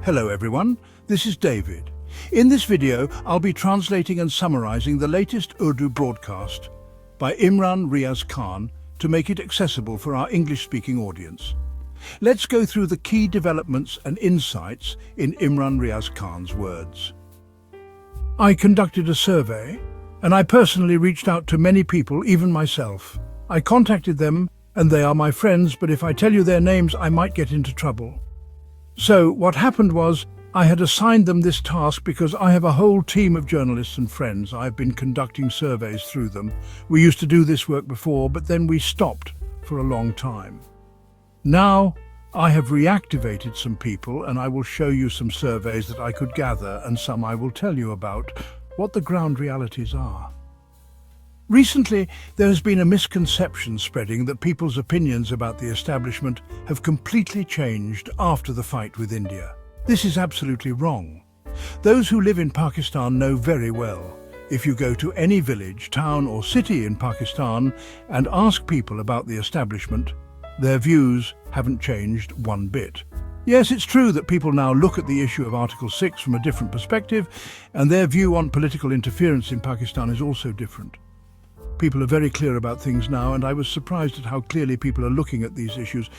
Hello everyone, this is David. In this video, I'll be translating and summarizing the latest Urdu broadcast by Imran Riaz Khan to make it accessible for our English-speaking audience. Let's go through the key developments and insights in Imran Riaz Khan's words. I conducted a survey, and I personally reached out to many people, even myself. I contacted them, and they are my friends, but if I tell you their names, I might get into trouble. So what happened was, I had assigned them this task because I have a whole team of journalists and friends. I've been conducting surveys through them. We used to do this work before, but then we stopped for a long time. Now, I have reactivated some people, and I will show you some surveys that I could gather, and some I will tell you about what the ground realities are. Recently, there has been a misconception spreading that people's opinions about the establishment have completely changed after the fight with India. This is absolutely wrong. Those who live in Pakistan know very well. If you go to any village, town or city in Pakistan and ask people about the establishment, their views haven't changed one bit. Yes, it's true that people now look at the issue of Article 6 from a different perspective, and their view on political interference in Pakistan is also different. People are very clear about things now, and I was surprised at how clearly people are looking at these issues.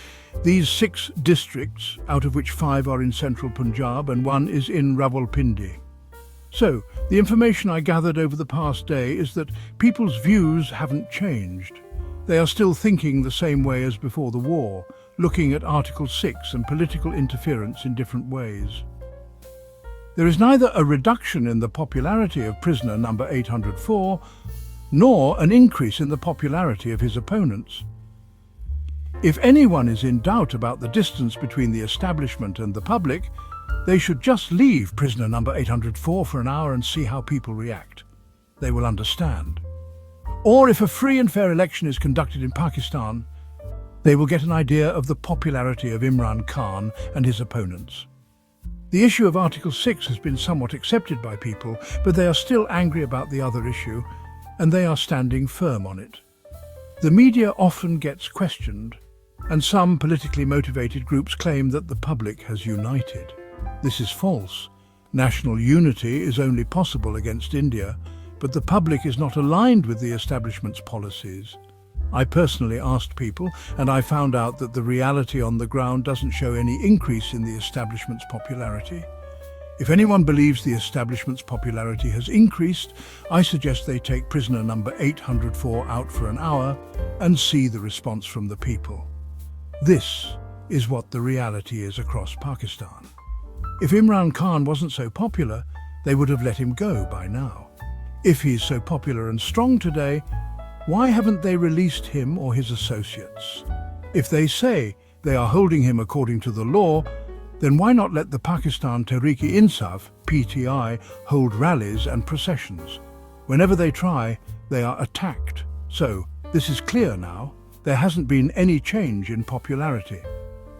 These 6 districts, out of which 5 are in central Punjab and 1 is in Rawalpindi. So, the information I gathered over the past day is that people's views haven't changed. They are still thinking the same way as before the war, looking at Article 6 and political interference in different ways. There is neither a reduction in the popularity of prisoner number 804, nor an increase in the popularity of his opponents. If anyone is in doubt about the distance between the establishment and the public, they should just leave prisoner number 804 for an hour and see how people react. They will understand. Or if a free and fair election is conducted in Pakistan, they will get an idea of the popularity of Imran Khan and his opponents. The issue of Article 6 has been somewhat accepted by people, but they are still angry about the other issue, and they are standing firm on it. The media often gets questioned, and some politically motivated groups claim that the public has united. This is false. National unity is only possible against India, but the public is not aligned with the establishment's policies. I personally asked people, and I found out that the reality on the ground doesn't show any increase in the establishment's popularity. If anyone believes the establishment's popularity has increased, I suggest they take prisoner number 804 out for an hour and see the response from the people. This is what the reality is across Pakistan. If Imran Khan wasn't so popular, they would have let him go by now. If he's so popular and strong today, why haven't they released him or his associates? If they say they are holding him according to the law, then why not let the Pakistan Tehreek-e-Insaf, PTI, hold rallies and processions? Whenever they try, they are attacked. So, this is clear now. There hasn't been any change in popularity.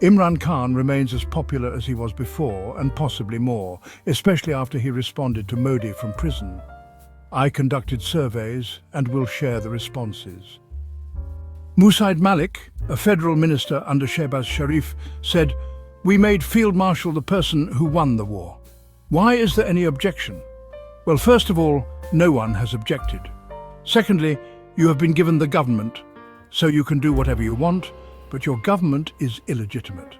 Imran Khan remains as popular as he was before, and possibly more, especially after he responded to Modi from prison. I conducted surveys and will share the responses. Musaid Malik, a federal minister under Shehbaz Sharif, said, "We made Field Marshal the person who won the war. Why is there any objection?" Well, first of all, no one has objected. Secondly, you have been given the government, so you can do whatever you want, but your government is illegitimate.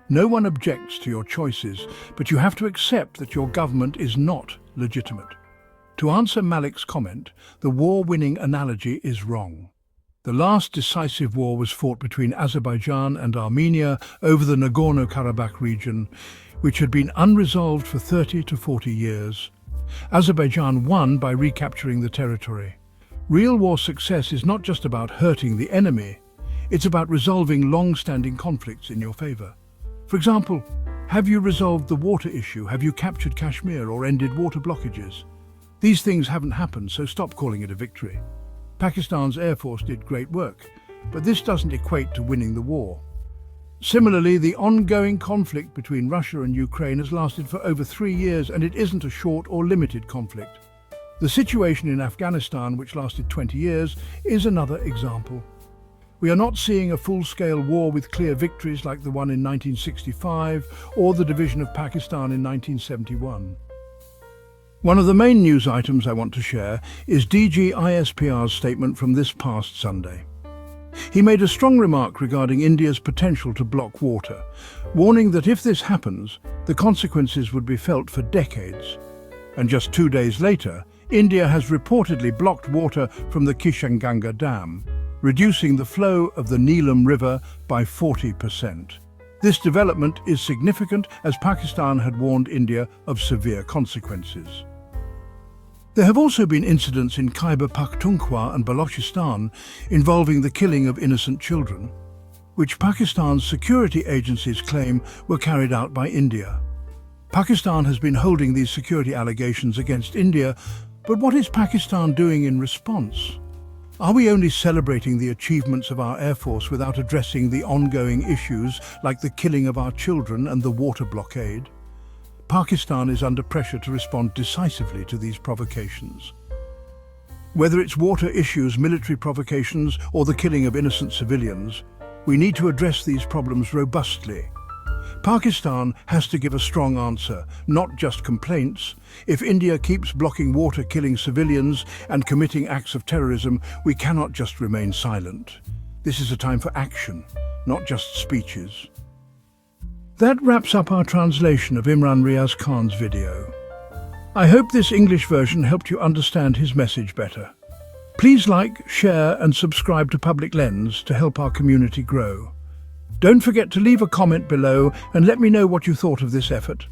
No one objects to your choices, but you have to accept that your government is not legitimate. To answer Malik's comment, the war-winning analogy is wrong. The last decisive war was fought between Azerbaijan and Armenia over the Nagorno-Karabakh region, which had been unresolved for 30 to 40 years. Azerbaijan won by recapturing the territory. Real war success is not just about hurting the enemy, it's about resolving long-standing conflicts in your favor. For example, have you resolved the water issue? Have you captured Kashmir or ended water blockages? These things haven't happened, so stop calling it a victory. Pakistan's Air Force did great work, but this doesn't equate to winning the war. Similarly, the ongoing conflict between Russia and Ukraine has lasted for over 3 years, and it isn't a short or limited conflict. The situation in Afghanistan, which lasted 20 years, is another example. We are not seeing a full-scale war with clear victories like the one in 1965 or the division of Pakistan in 1971. One of the main news items I want to share is DG ISPR's statement from this past Sunday. He made a strong remark regarding India's potential to block water, warning that if this happens, the consequences would be felt for decades. And just 2 days later, India has reportedly blocked water from the Kishanganga Dam, reducing the flow of the Neelam River by 40%. This development is significant as Pakistan had warned India of severe consequences. There have also been incidents in Khyber Pakhtunkhwa and Balochistan involving the killing of innocent children, which Pakistan's security agencies claim were carried out by India. Pakistan has been holding these security allegations against India, but what is Pakistan doing in response? Are we only celebrating the achievements of our Air Force without addressing the ongoing issues like the killing of our children and the water blockade? Pakistan is under pressure to respond decisively to these provocations. Whether it's water issues, military provocations, or the killing of innocent civilians, we need to address these problems robustly. Pakistan has to give a strong answer, not just complaints. If India keeps blocking water, killing civilians, and committing acts of terrorism, we cannot just remain silent. This is a time for action, not just speeches. That wraps up our translation of Imran Riaz Khan's video. I hope this English version helped you understand his message better. Please like, share, and subscribe to Public Lens to help our community grow. Don't forget to leave a comment below and let me know what you thought of this effort.